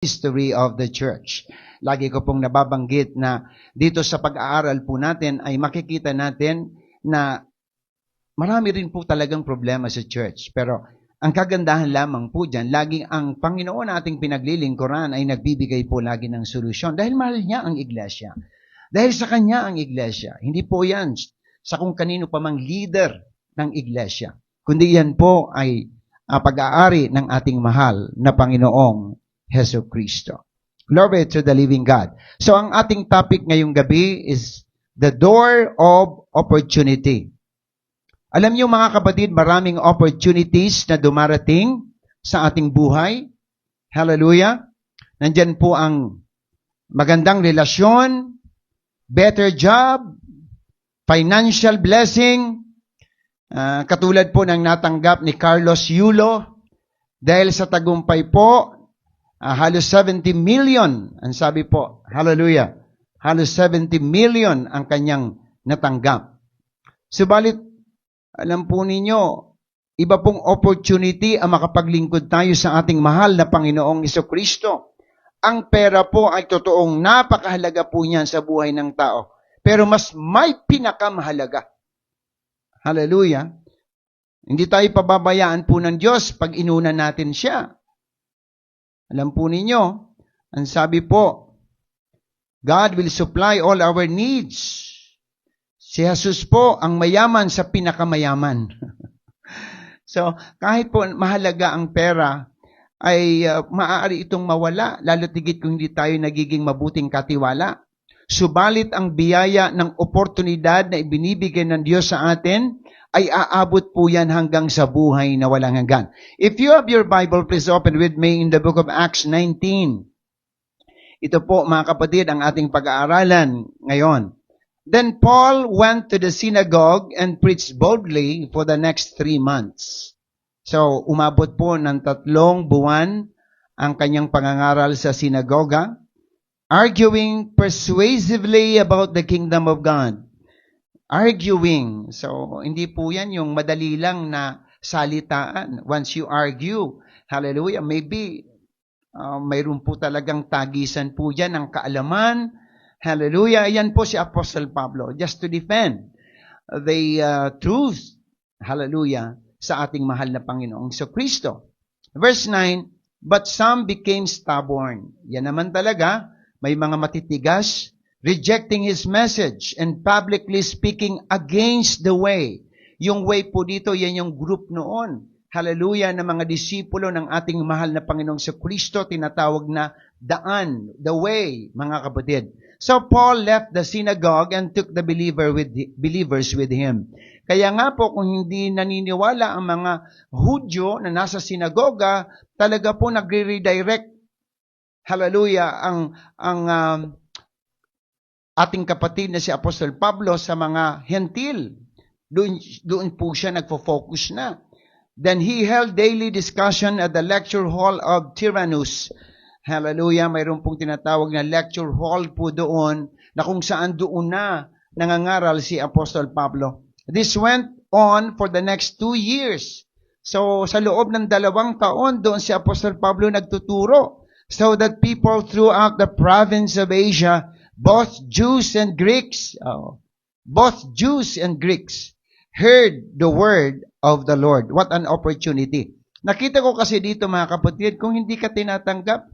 history of the church. Lagi ko pong nababanggit na dito sa pag-aaral po natin ay makikita natin na marami rin po talagang problema sa church. Pero ang kagandahan lamang po dyan, laging ang Panginoon nating pinaglilingkuran ay nagbibigay po lagi ng solusyon. Dahil mahal niya ang iglesia. Dahil sa kanya ang iglesia. Hindi po yan sa kung kanino pa mang leader ng iglesia. Kundi yan po ay pag-aari ng ating mahal na Panginoong Hesus Kristo. Glory to the living God. So ang ating topic ngayong gabi is the door of opportunity. Alam niyo mga kapatid, maraming opportunities na dumarating sa ating buhay. Hallelujah. Nandyan po ang magandang relasyon, better job, financial blessing, katulad po ng natanggap ni Carlos Yulo. Dahil sa tagumpay po, halos 70 million, ang sabi po, hallelujah, halos 70 million ang kanyang natanggap. Subalit, alam po ninyo, iba pong opportunity ang makapaglingkod tayo sa ating mahal na Panginoong Jesucristo. Ang pera po ay totoong napakahalaga po niyan sa buhay ng tao. Pero mas may pinakamahalaga. Hallelujah. Hindi tayo pababayaan po ng Diyos pag inuna natin siya. Alam po ninyo, ang sabi po, God will supply all our needs. Si Jesus po ang mayaman sa pinakamayaman. So, kahit po mahalaga ang pera, ay maaari itong mawala, lalo tigit kung hindi tayo nagiging mabuting katiwala. Subalit ang biyaya ng oportunidad na ibinibigay ng Diyos sa atin, ay aabot po yan hanggang sa buhay na walang hanggan. If you have your Bible, please open with me in the book of Acts 19. Ito po mga kapatid ang ating pag-aaralan ngayon. Then Paul went to the synagogue and preached boldly for the next 3 months. So umabot po ng 3 buwan ang kanyang pangangaral sa sinagoga, arguing persuasively about the kingdom of God. Arguing. So, hindi po yan yung madali lang na salitaan. Once you argue, hallelujah, maybe mayroon po talagang tagisan po yan ng kaalaman. Hallelujah. Yan po si Apostle Pablo. Just to defend the truth. Hallelujah. Sa ating mahal na Panginoong Jesucristo. Verse 9, but some became stubborn. Yan naman talaga. May mga matitigas, rejecting His message and publicly speaking against the way. Yung way po dito, yan yung group noon. Hallelujah, ng mga disipulo ng ating mahal na Panginoong Jesucristo, tinatawag na daan, the way, mga kapatid. So Paul left the synagogue and took the believers with him. Kaya nga po, kung hindi naniniwala ang mga Hudyo na nasa sinagoga, talaga po nagre-redirect, hallelujah, ang ating kapatid na si Apostol Pablo sa mga hentil. Doon po siya nagfo-focus na. Then he held daily discussion at the lecture hall of Tyrannus. Hallelujah, mayroon pong tinatawag na lecture hall po doon na kung saan doon na nangangaral si Apostol Pablo. This went on for the next 2 years. So sa loob ng 2 taon, doon si Apostol Pablo nagtuturo. So that people throughout the province of Asia, both Jews and Greeks heard the word of the Lord. What an opportunity. Nakita ko kasi dito mga kapatid, kung hindi ka tinatanggap,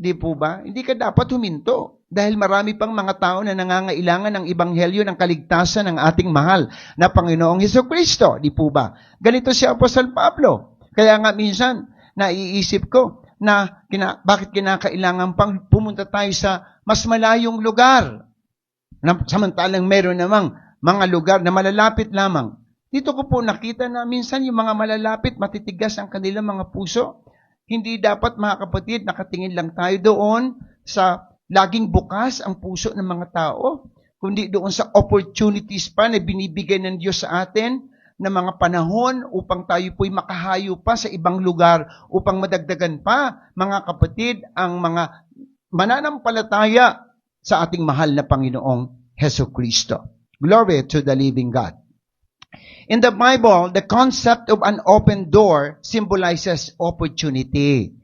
di po ba? Hindi ka dapat huminto. Dahil marami pang mga tao na nangangailangan ng ebanghelyo ng kaligtasan ng ating mahal na Panginoong Jesucristo. Di po ba? Ganito si Apostol Pablo. Kaya nga minsan, naiisip ko na bakit kinakailangan pang pumunta tayo sa mas malayong lugar. Samantalang meron namang mga lugar na malalapit lamang. Dito ko po nakita na minsan yung mga malalapit, matitigas ang kanilang mga puso. Hindi dapat mga kapatid, nakatingin lang tayo doon sa laging bukas ang puso ng mga tao, kundi doon sa opportunities pa na binibigay ng Diyos sa atin na mga panahon upang tayo po'y makahayo pa sa ibang lugar, upang madagdagan pa, mga kapatid, ang mga mananampalataya sa ating mahal na Panginoong Jesucristo. Glory to the living God. In the Bible, the concept of an open door symbolizes opportunity.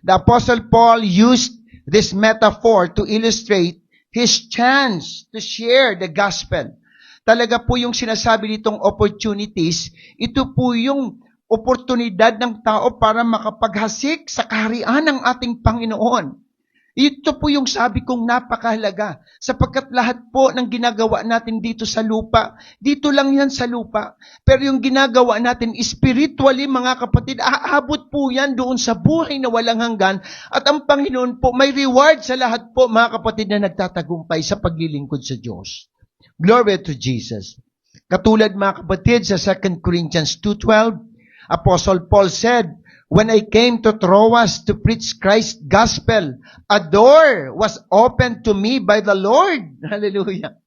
The Apostle Paul used this metaphor to illustrate his chance to share the gospel. Talaga po yung sinasabi nitong opportunities, ito po yung oportunidad ng tao para makapaghasik sa kaharian ng ating Panginoon. Ito po yung sabi kong napakahalaga sapagkat lahat po ng ginagawa natin dito sa lupa, dito lang yan sa lupa. Pero yung ginagawa natin spiritually, mga kapatid, aabot po yan doon sa buhay na walang hanggan at ang Panginoon po may reward sa lahat po, mga kapatid, na nagtatagumpay sa paglilingkod sa Diyos. Glory to Jesus. Katulad, mga kapatid, sa 2 Corinthians 2:12, Apostle Paul said, "When I came to Troas to preach Christ's gospel, a door was opened to me by the Lord." Hallelujah.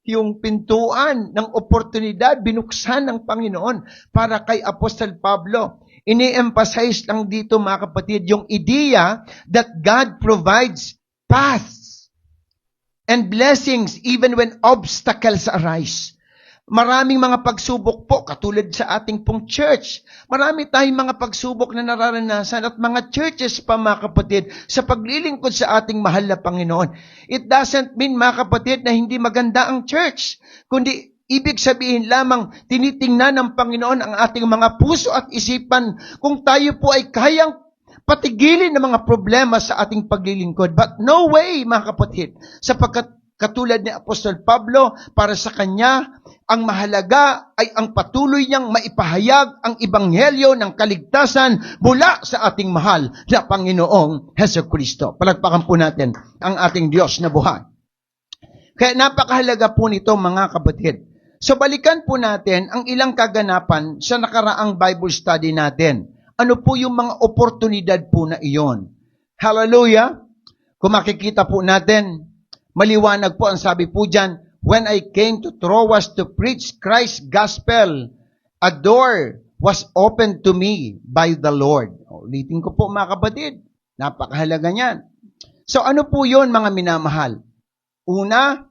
Yung pintuan ng oportunidad, binuksan ng Panginoon para kay Apostle Pablo. Ini-emphasize lang dito, mga kapatid, yung idea that God provides paths and blessings even when obstacles arise. Maraming mga pagsubok po, katulad sa ating pong church. Marami tayong mga pagsubok na nararanasan at mga churches pa, mga kapatid, sa paglilingkod sa ating mahal na Panginoon. It doesn't mean, mga kapatid, na hindi maganda ang church, kundi ibig sabihin lamang tinitingnan ng Panginoon ang ating mga puso at isipan kung tayo po ay kayang patigilin ng mga problema sa ating paglilingkod. But no way, mga kapatid, sapagkat katulad ni Apostol Pablo, para sa kanya, ang mahalaga ay ang patuloy niyang maipahayag ang ebanghelyo ng kaligtasan mula sa ating mahal na Panginoong Hesukristo. Palagpakan po natin ang ating Diyos na buhay. Kaya napakahalaga po nito, mga kapatid. So balikan po natin ang ilang kaganapan sa nakaraang Bible study natin. Ano po yung mga oportunidad po na iyon? Hallelujah! Kung makikita po natin, maliwanag po ang sabi po dyan, "When I came to Troas to preach Christ's gospel, a door was opened to me by the Lord." Ulitin ko po, mga kapatid, napakahalaga niyan. So ano po yun, mga minamahal? Una,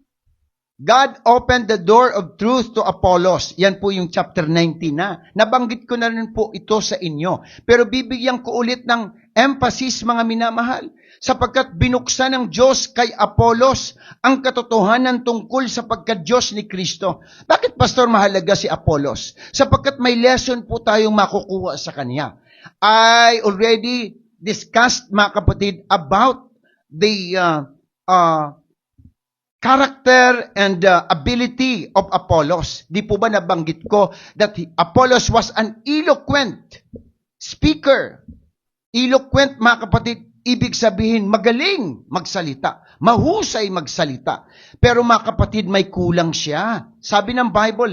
God opened the door of truth to Apollos. Yan po yung chapter 19 na. Nabanggit ko na rin po ito sa inyo. Pero bibigyan ko ulit ng emphasis, mga minamahal, sapagkat binuksan ng Diyos kay Apollos ang katotohanan tungkol sa pagka-Diyos ni Kristo. Bakit, Pastor, mahalaga si Apollos? Sapagkat may lesson po tayong makukuha sa kanya. I already discussed, mga kapatid, about the character and ability of Apollos. Di po ba nabanggit ko that Apollos was an eloquent speaker? Eloquent, mga kapatid, ibig sabihin magaling magsalita, mahusay magsalita. Pero, mga kapatid, may kulang siya. Sabi ng Bible,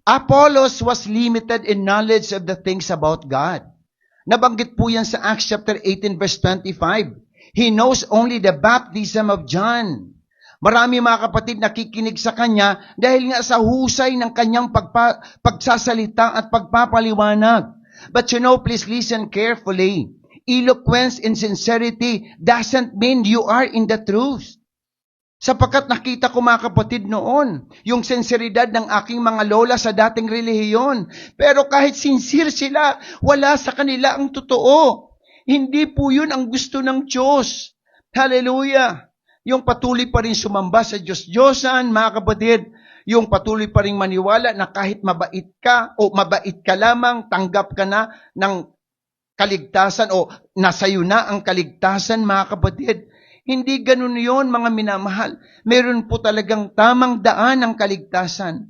Apollos was limited in knowledge of the things about God. Nabanggit po yan sa Acts chapter 18 verse 25. He knows only the baptism of John. Marami, mga kapatid, nakikinig sa kanya dahil nga sa husay ng kanyang pagsasalita at pagpapaliwanag. But please listen carefully. Eloquence and sincerity doesn't mean you are in the truth. Sapagkat nakita ko, mga kapatid, noon, yung sinseridad ng aking mga lola sa dating relihiyon. Pero kahit sincere sila, wala sa kanila ang totoo. Hindi po yun ang gusto ng Diyos. Hallelujah! Yung patuloy pa rin sumamba sa Diyos-Diyosan, mga kapatid, yung patuloy pa rin maniwala na kahit mabait ka o mabait ka lamang, tanggap ka na ng kaligtasan o nasayo na ang kaligtasan, mga kapatid. Hindi ganun yon, mga minamahal. Meron po talagang tamang daan ng kaligtasan.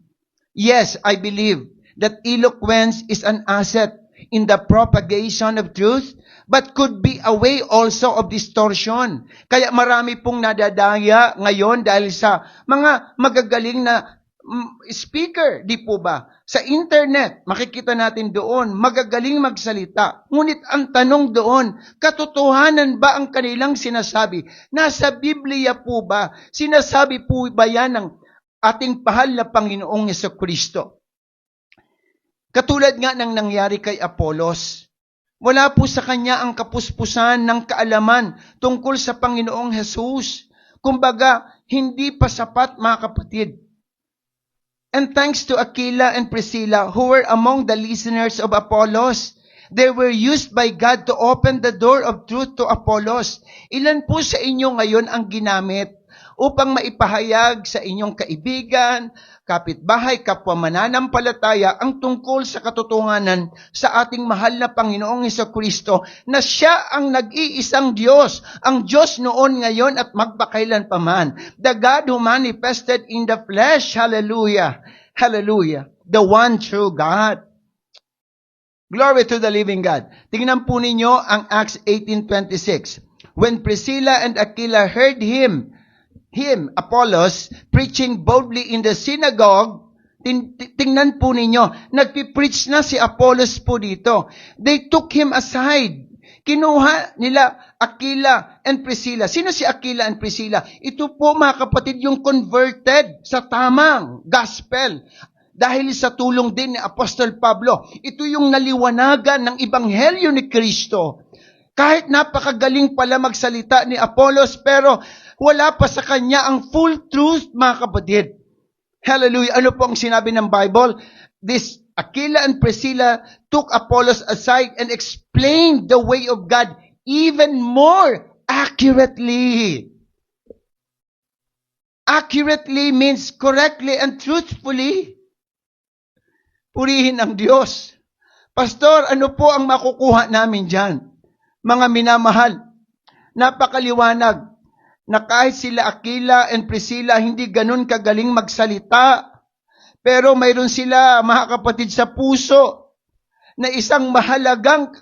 Yes, I believe that eloquence is an asset in the propagation of truth, but could be a way also of distortion. Kaya marami pong nadadaya ngayon dahil sa mga magagaling na speaker, di po ba? Sa internet, makikita natin doon, magagaling magsalita. Ngunit ang tanong doon, katotohanan ba ang kanilang sinasabi? Nasa Biblia po ba? Sinasabi po ba yan ng ating mahal na Panginoong Jesucristo? Katulad nga ng nangyari kay Apollos, wala po sa kanya ang kapuspusan ng kaalaman tungkol sa Panginoong Jesus. Kumbaga, hindi pa sapat, mga kapatid. And thanks to Aquila and Priscilla, who were among the listeners of Apollos, They were used by God to open the door of truth to Apollos. Ilan po sa inyo ngayon ang ginamit upang maipahayag sa inyong kaibigan, kapitbahay, kapwa mananampalataya ang tungkol sa katotohanan sa ating mahal na Panginoong Hesukristo na siya ang nag-iisang Diyos, ang Diyos noon, ngayon at magpakailan paman. The God who manifested in the flesh. Hallelujah. Hallelujah. The one true God. Glory to the living God. Tingnan po ninyo ang Acts 18:26. When Priscilla and Aquila heard him, Apollos, preaching boldly in the synagogue, tingnan po ninyo, nagpipreach na si Apollos po dito. They took him aside. Kinuha nila Aquila and Priscilla. Sino si Aquila and Priscilla? Ito po mga kapatid yung converted sa tamang gospel. Dahil sa tulong din ni Apostol Pablo, ito yung naliwanagan ng Ebanghelyo ni Kristo. Kahit napakagaling pala magsalita ni Apollos, pero wala pa sa kanya ang full truth, mga kapatid. Hallelujah. Ano po ang sinabi ng Bible? This Aquila and Priscilla took Apollos aside and explained the way of God even more accurately. Accurately means correctly and truthfully. Purihin ang Diyos. Pastor, ano po ang makukuha namin dyan? Mga minamahal, napakaliwanag na kahit sila Aquila and Priscilla hindi ganun kagaling magsalita, pero mayroon sila, mga kapatid, sa puso na isang mahalagang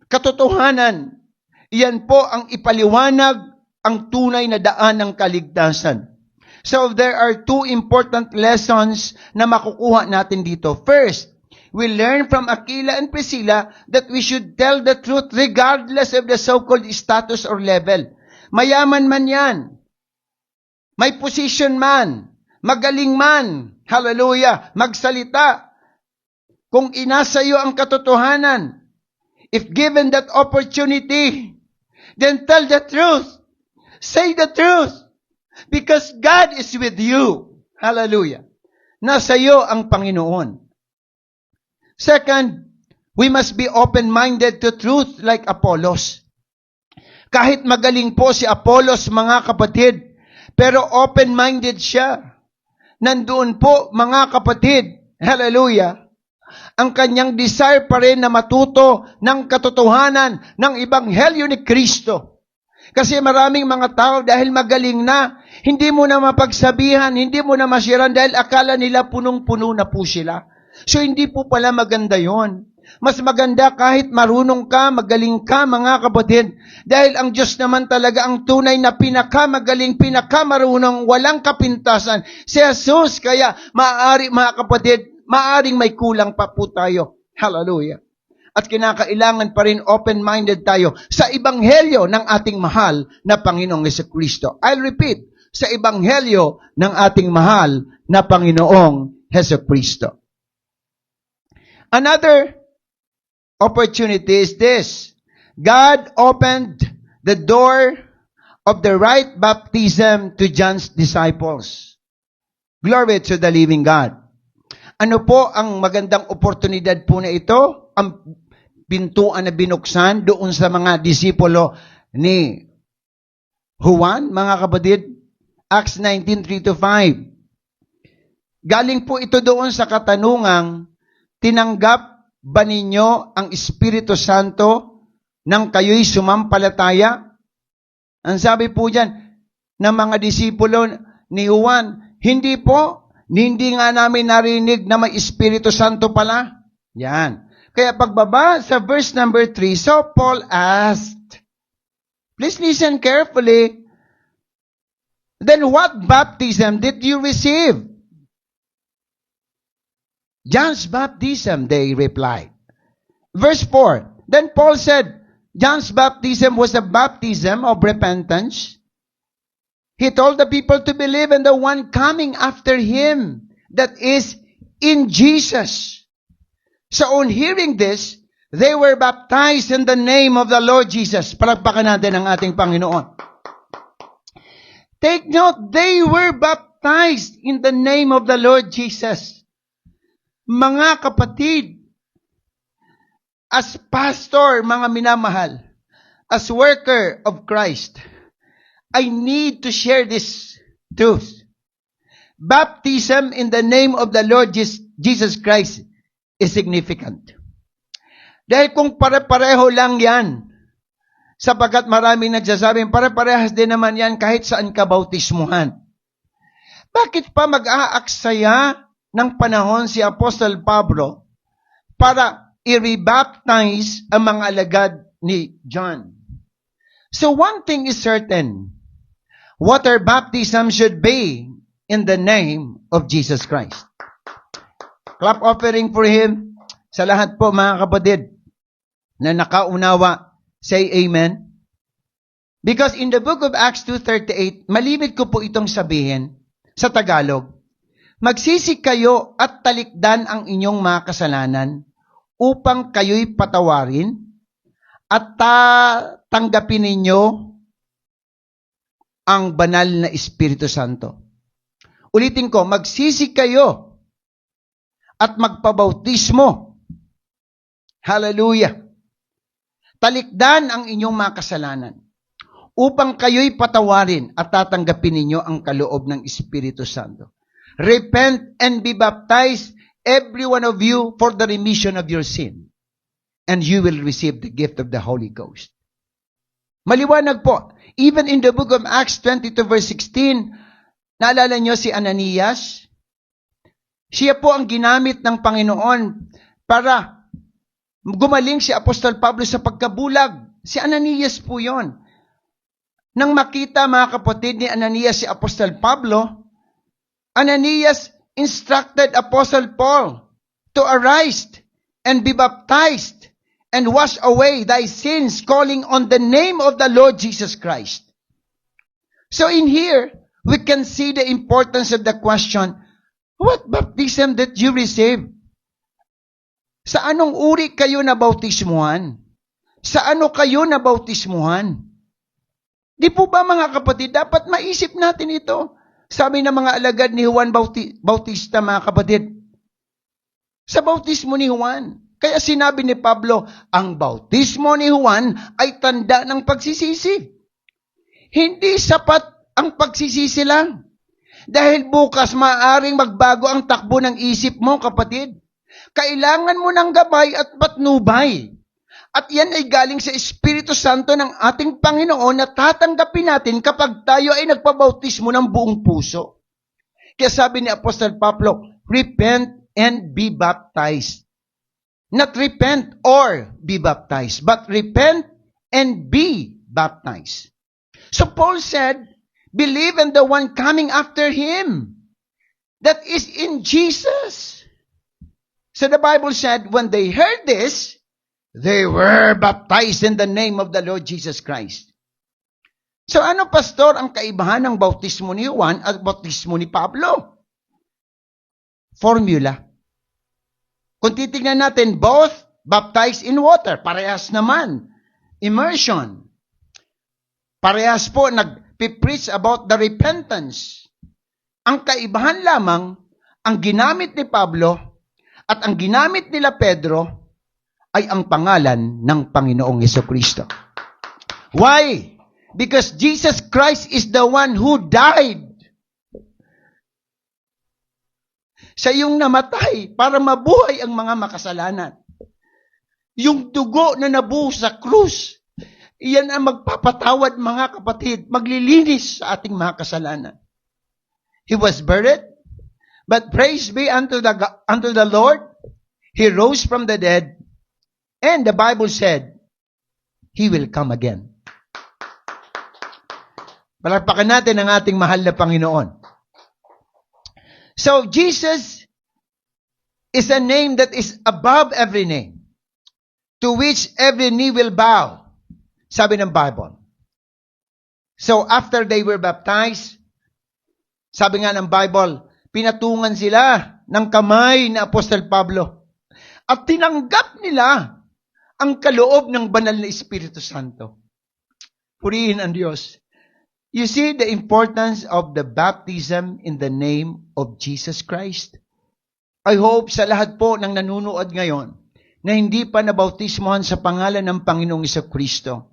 katotohanan. Iyan po ang ipaliwanag ang tunay na daan ng kaligtasan. So there are two important lessons na makukuha natin dito. First, we learn from Aquila and Priscilla that we should tell the truth regardless of the so-called status or level. Mayaman man yan. May position man. Magaling man. Hallelujah. Magsalita. Kung inasa iyo ang katotohanan, if given that opportunity, then tell the truth. Say the truth. Because God is with you. Hallelujah. Nasa iyo ang Panginoon. Second, we must be open-minded to truth like Apollos. Kahit magaling po si Apollos, mga kapatid, pero open-minded siya. Nandoon po, mga kapatid, hallelujah, ang kanyang desire pa rin na matuto ng katotohanan ng Ebanghelyo ni Kristo. Kasi maraming mga tao dahil magaling na, hindi mo na mapagsabihan, hindi mo na masiran dahil akala nila punong-puno na po sila. So, hindi po pala maganda yon. Mas maganda kahit marunong ka, magaling ka, mga kapatid. Dahil ang Diyos naman talaga ang tunay na pinakamagaling, pinakamarunong, walang kapintasan. Si Jesus, kaya maaari, mga kapatid, maaring may kulang pa po tayo. Hallelujah. At kinakailangan pa rin open-minded tayo sa Ebanghelyo ng ating mahal na Panginoong Hesukristo. I'll repeat, sa Ebanghelyo ng ating mahal na Panginoong Hesukristo. Another opportunity is this. God opened the door of the right baptism to John's disciples. Glory to the living God. Ano po ang magandang oportunidad po na ito? Ang pintuan na binuksan doon sa mga disipulo ni Juan, mga kapatid. Acts 19:3-5. Galing po ito doon sa katanungang, tinanggap ba ninyo ang Espiritu Santo nang kayo'y sumampalataya? Ang sabi po dyan ng mga disipulo ni Juan, hindi po, hindi nga namin narinig na may Espiritu Santo pala. Yan. Kaya pagbaba sa verse number 3, so Paul asked, please listen carefully, then what baptism did you receive? John's baptism, they replied. Verse 4, then Paul said, John's baptism was a baptism of repentance. He told the people to believe in the one coming after him, that is, in Jesus. So on hearing this, they were baptized in the name of the Lord Jesus. Palagpakan natin ang ating Panginoon. Take note, they were baptized in the name of the Lord Jesus. Mga kapatid, As pastor, mga minamahal, as worker of Christ, I need to share this truth. Baptism in the name of the Lord Jesus Christ is significant. Dahil kung pare-pareho lang yan, sapagkat maraming nagsasabing, pare-parehas din naman yan kahit saan ka bautismuhan. Bakit pa mag-aaksaya ng panahon si Apostol Pablo para i-rebaptize ang mga alagad ni John? So one thing is certain, water baptism should be in the name of Jesus Christ. Clap offering for Him. Sa lahat po mga kapatid na nakaunawa, say amen. Because in the book of Acts 2:38, malibid ko po itong sabihin sa Tagalog, magsisi kayo at talikdan ang inyong mga kasalanan upang kayo'y patawarin at tanggapin ninyo ang banal na Espiritu Santo. Ulitin ko, magsisi kayo at magpabautismo. Hallelujah. Talikdan ang inyong mga kasalanan upang kayo'y patawarin at tatanggapin ninyo ang kaloob ng Espiritu Santo. Repent and be baptized, every one of you, for the remission of your sin. And you will receive the gift of the Holy Ghost. Maliwanag po. Even in the book of Acts 22 verse 16, naalala nyo si Ananias? Siya po ang ginamit ng Panginoon para gumaling si Apostol Pablo sa pagkabulag. Si Ananias po yon. Nang makita mga kapatid ni Ananias si Apostol Pablo, Ananias instructed Apostle Paul to arise and be baptized and wash away thy sins, calling on the name of the Lord Jesus Christ. So in here, we can see the importance of the question, what baptism did you receive? Sa anong uri kayo na bautismuhan? Sa ano kayo na bautismuhan? Di po ba mga kapatid, dapat maisip natin ito. Sabi ng mga alagad ni Juan Bautista, mga kapatid, sa bautismo ni Juan. Kaya sinabi ni Pablo, ang bautismo ni Juan ay tanda ng pagsisisi. Hindi sapat ang pagsisisi lang. Dahil bukas maaaring magbago ang takbo ng isip mo, kapatid. Kailangan mo ng gabay at patnubay. At yan ay galing sa Espiritu Santo ng ating Panginoon na tatanggapin natin kapag tayo ay nagpabautismo ng buong puso. Kaya sabi ni Apostol Pablo, repent and be baptized. Not repent or be baptized, but repent and be baptized. So Paul said, believe in the one coming after him, that is in Jesus. So the Bible said, when they heard this, they were baptized in the name of the Lord Jesus Christ. So ano, pastor, ang kaibahan ng bautismo ni Juan at bautismo ni Pablo? Formula. Kung titignan natin, both baptized in water. Parehas naman. Immersion. Parehas po nag-preach about the repentance. Ang kaibahan lamang, ang ginamit ni Pablo at ang ginamit nila Pedro ay ang pangalan ng Panginoong Jesucristo. Why? Because Jesus Christ is the one who died. Siya yung namatay para mabuhay ang mga makasalanan. Yung dugo na nabuhos sa krus, iyan ang magpapatawad, mga kapatid, maglilinis sa ating mga kasalanan. He was buried, but praise be unto the Lord, He rose from the dead, and the Bible said, He will come again. Palakpakan natin ang ating mahal na Panginoon. So, Jesus is a name that is above every name, to which every knee will bow, sabi ng Bible. So, after they were baptized, sabi nga ng Bible, pinatungan sila ng kamay ni Apostol Pablo at tinanggap nila ang kaloob ng banal na Espiritu Santo. Purihin ang Diyos. You see the importance of the baptism in the name of Jesus Christ? I hope sa lahat po ng nanunood ngayon, na hindi pa nabautismohan sa pangalan ng Panginoong Jesucristo,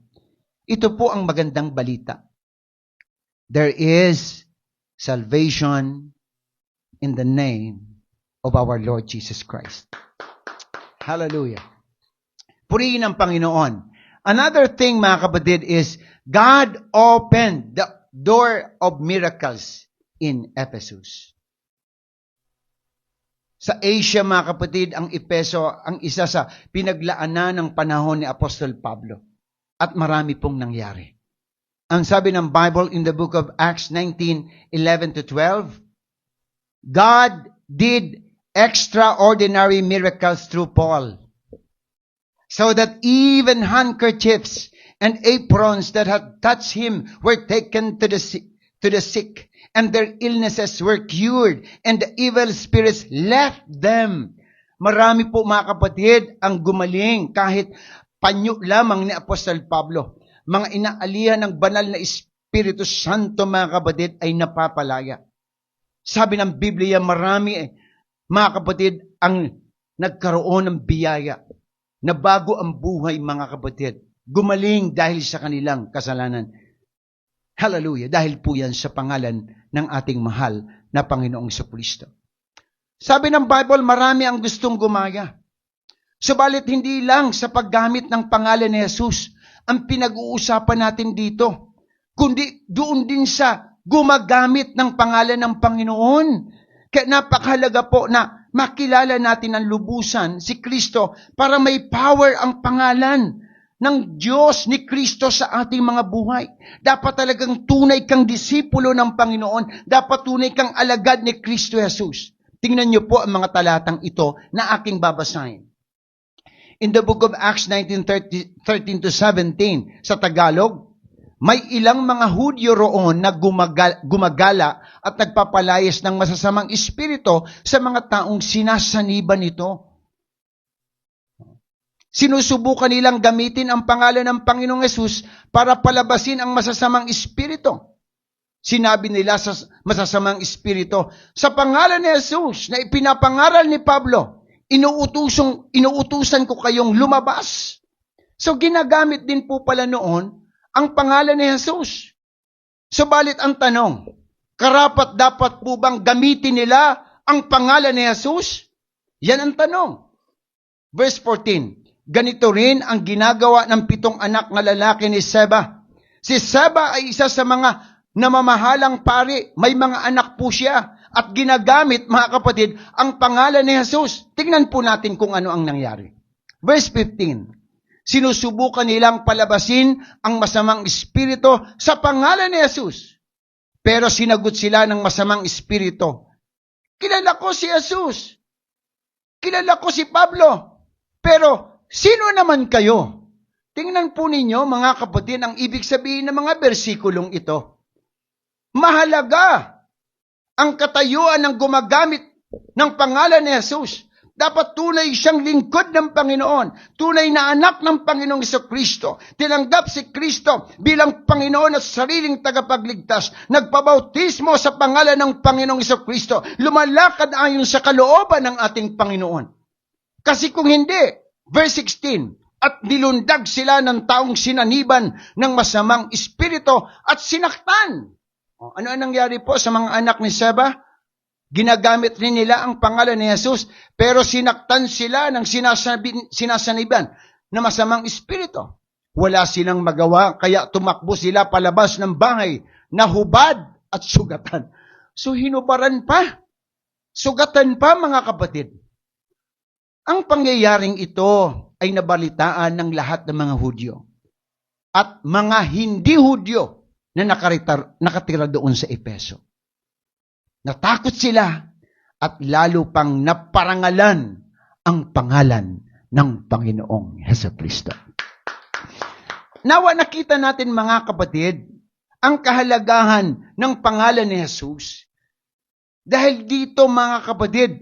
ito po ang magandang balita. There is salvation in the name of our Lord Jesus Christ. Hallelujah. Purihin ang Panginoon. Another thing, mga kapatid, is God opened the door of miracles in Ephesus. Sa Asia, mga kapatid, ang Epeso ang isa sa pinaglaanan ng panahon ni Apostol Pablo. At marami pong nangyari. Ang sabi ng Bible in the book of Acts 19:11-12, God did extraordinary miracles through Paul, so that even handkerchiefs and aprons that had touched him were taken to the sick, and their illnesses were cured, and the evil spirits left them. Marami po, mga kapatid, ang gumaling kahit panyo lamang ni Apostol Pablo. Mga inaalihan ng banal na Espiritu Santo, mga kapatid, ay napapalaya. Sabi ng Biblia, marami mga kapatid, ang nagkaroon ng biyaya na bago ang buhay, mga kapatid. Gumaling dahil sa kanilang kasalanan. Hallelujah. Dahil po yan sa pangalan ng ating mahal na Panginoong Jesucristo. Sabi ng Bible, marami ang gustong gumaya. Subalit hindi lang sa paggamit ng pangalan ni Jesus ang pinag-uusapan natin dito, kundi doon din sa gumagamit ng pangalan ng Panginoon. Kaya napakahalaga po na makilala natin ang lubusan si Kristo para may power ang pangalan ng Diyos ni Kristo sa ating mga buhay. Dapat talagang tunay kang disipulo ng Panginoon. Dapat tunay kang alagad ni Kristo Jesus. Tingnan niyo po ang mga talatang ito na aking babasahin. In the book of Acts 19:13-17, sa Tagalog, may ilang mga Hudyo roon na gumagala at nagpapalayas ng masasamang espiritu sa mga taong sinasaniban nito. Sinusubukan nilang gamitin ang pangalan ng Panginoong Yesus para palabasin ang masasamang espiritu. Sinabi nila sa masasamang espiritu, sa pangalan ni Jesus na ipinapangaral ni Pablo, inuutusan ko kayong lumabas. So ginagamit din po pala noon ang pangalan ni Jesus. Subalit ang tanong, karapat dapat po bang gamitin nila ang pangalan ni Jesus? Yan ang tanong. Verse 14, ganito rin ang ginagawa ng 7 anak na lalaki ni Seba. Si Seba ay isa sa mga namamahalang pari. May mga anak po siya. At ginagamit, mga kapatid, ang pangalan ni Jesus. Tingnan po natin kung ano ang nangyari. Verse 15, sinusubukan nilang palabasin ang masamang espiritu sa pangalan ni Jesus. Pero sinagot sila ng masamang espiritu, kilala ko si Jesus. Kilala ko si Pablo. Pero sino naman kayo? Tingnan po ninyo, mga kapatid, ang ibig sabihin ng mga bersikulong ito. Mahalaga ang katayuan ng gumagamit ng pangalan ni Jesus. Dapat tunay siyang lingkod ng Panginoon. Tunay na anak ng Panginoong Jesucristo. Tinanggap si Kristo bilang Panginoon at sariling tagapagligtas. Nagpabautismo sa pangalan ng Panginoong Jesucristo. Lumalakad ayon sa kalooban ng ating Panginoon. Kasi kung hindi, verse 16, at nilundag sila ng taong sinaniban ng masamang espiritu at sinaktan. Ano ang nangyari po sa mga anak ni Seba? Ginagamit rin nila ang pangalan ni Jesus, pero sinaktan sila ng sinasaniban na masamang espiritu. Wala silang magawa, kaya tumakbo sila palabas ng bahay na hubad at sugatan. So hinubaran pa. Sugatan pa, mga kapatid. Ang pangyayaring ito ay nabalitaan ng lahat ng mga Hudyo at mga hindi Hudyo na nakatira doon sa Epeso. Natakot sila at lalo pang naparangalan ang pangalan ng Panginoong Jesucristo. Nawa nakita natin, mga kapatid, ang kahalagahan ng pangalan ni Jesus. Dahil dito, mga kapatid,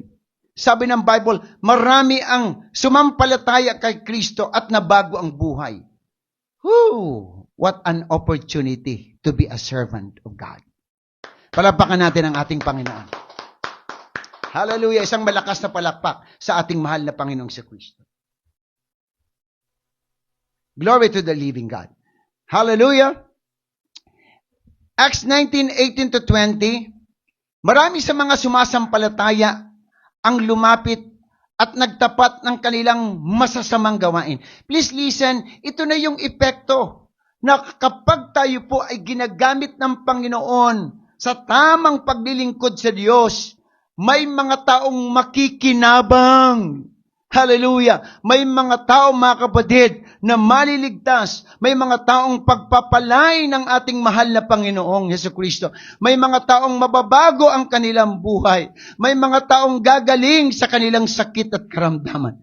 sabi ng Bible, marami ang sumampalataya kay Kristo at nabago ang buhay. Whew! What an opportunity to be a servant of God. Palakpakan natin ang ating Panginoon. Hallelujah! Isang malakas na palakpak sa ating mahal na Panginoong Jesucristo. Glory to the living God. Hallelujah. Acts 19:18-20, marami sa mga sumasampalataya ang lumapit at nagtapat ng kanilang masasamang gawain. Please listen, ito na yung epekto na kapag tayo po ay ginagamit ng Panginoon sa tamang paglilingkod sa Diyos, may mga taong makikinabang. Hallelujah! May mga taong, mga kapatid, na maliligtas. May mga taong pagpapalay ng ating mahal na Panginoong Hesukristo. May mga taong mababago ang kanilang buhay. May mga taong gagaling sa kanilang sakit at karamdaman.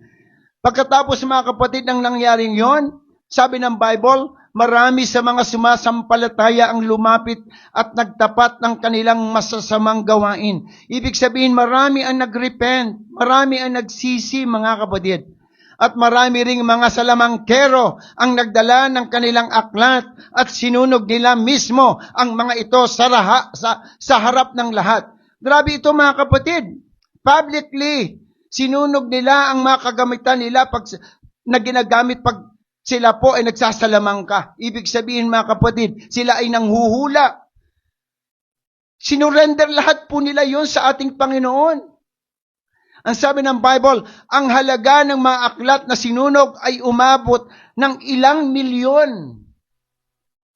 Pagkatapos, mga kapatid, ng nangyaring yon, sabi ng Bible, marami sa mga sumasampalataya ang lumapit at nagtapat ng kanilang masasamang gawain. Ibig sabihin, marami ang nagrepent, marami ang nagsisi, mga kapatid. At marami ring mga salamangkero ang nagdala ng kanilang aklat at sinunog nila mismo ang mga ito sa harap ng lahat. Grabe ito, mga kapatid. Publicly, sinunog nila ang mga kagamitan nila na ginagamit pag sila po ay nagsasalamangka. Ibig sabihin, mga kapatid, sila ay nanghuhula. Sinurrender lahat po nila yon sa ating Panginoon. Ang sabi ng Bible, ang halaga ng mga aklat na sinunog ay umabot ng ilang milyon.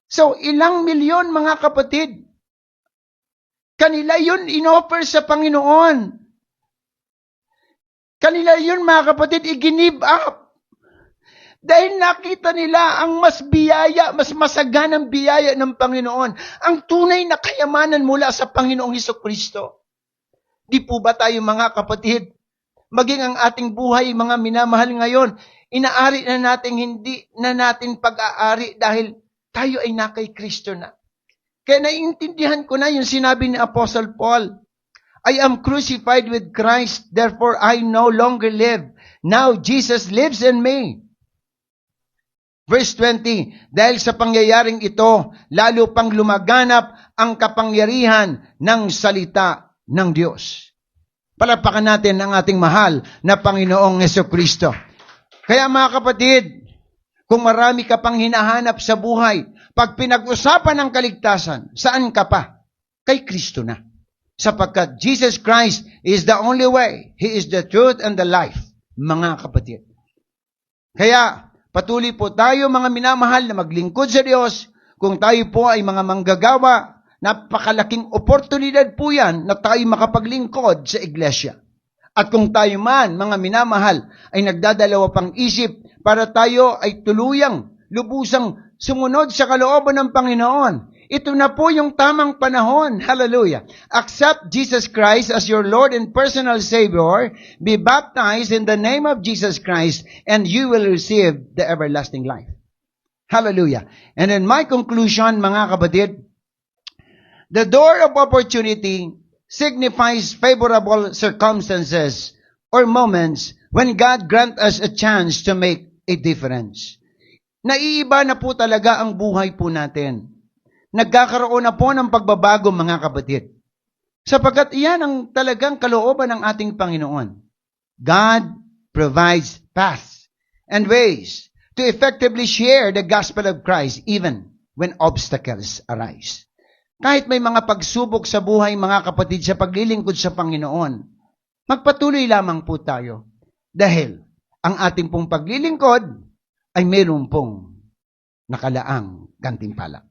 So, ilang milyon, mga kapatid. Kanila yun inoffer sa Panginoon. Kanila yun, mga kapatid, i-give up. Dahil nakita nila ang mas masaganang biyaya ng Panginoon. Ang tunay na kayamanan mula sa Panginoong Hesukristo. Di po ba tayo, mga kapatid, maging ang ating buhay, mga minamahal ngayon, inaari na natin, hindi na natin pag-aari dahil tayo ay na kay Kristo na. Kaya naiintindihan ko na yung sinabi ni Apostle Paul, I am crucified with Christ, therefore I no longer live. Now Jesus lives in me. Verse 20, dahil sa pangyayaring ito, lalo pang lumaganap ang kapangyarihan ng salita ng Diyos. Palapakan natin ang ating mahal na Panginoong Hesukristo. Kaya, mga kapatid, kung marami ka pang hinahanap sa buhay, pag pinag-usapan ng kaligtasan, saan ka pa? Kay Kristo na. Sapagkat Jesus Christ is the only way. He is the truth and the life, mga kapatid. Kaya, patuloy po tayo, mga minamahal, na maglingkod sa Diyos. Kung tayo po ay mga manggagawa, napakalaking oportunidad po yan na tayo makapaglingkod sa iglesia. At kung tayo man, mga minamahal, ay nagdadalawa pang isip para tayo ay tuluyang, lubusang sumunod sa kalooban ng Panginoon, ito na po yung tamang panahon. Hallelujah. Accept Jesus Christ as your Lord and personal Savior. Be baptized in the name of Jesus Christ and you will receive the everlasting life. Hallelujah. And in my conclusion, mga kapatid, the door of opportunity signifies favorable circumstances or moments when God grant us a chance to make a difference. Naiiba na po talaga ang buhay po natin. Nagkakaroon na po ng pagbabago, mga kapatid. Sapagkat iyan ang talagang kalooban ng ating Panginoon. God provides paths and ways to effectively share the gospel of Christ even when obstacles arise. Kahit may mga pagsubok sa buhay, mga kapatid, sa paglilingkod sa Panginoon, magpatuloy lamang po tayo. Dahil ang ating pong paglilingkod ay mayroon pong nakalaang gantimpala.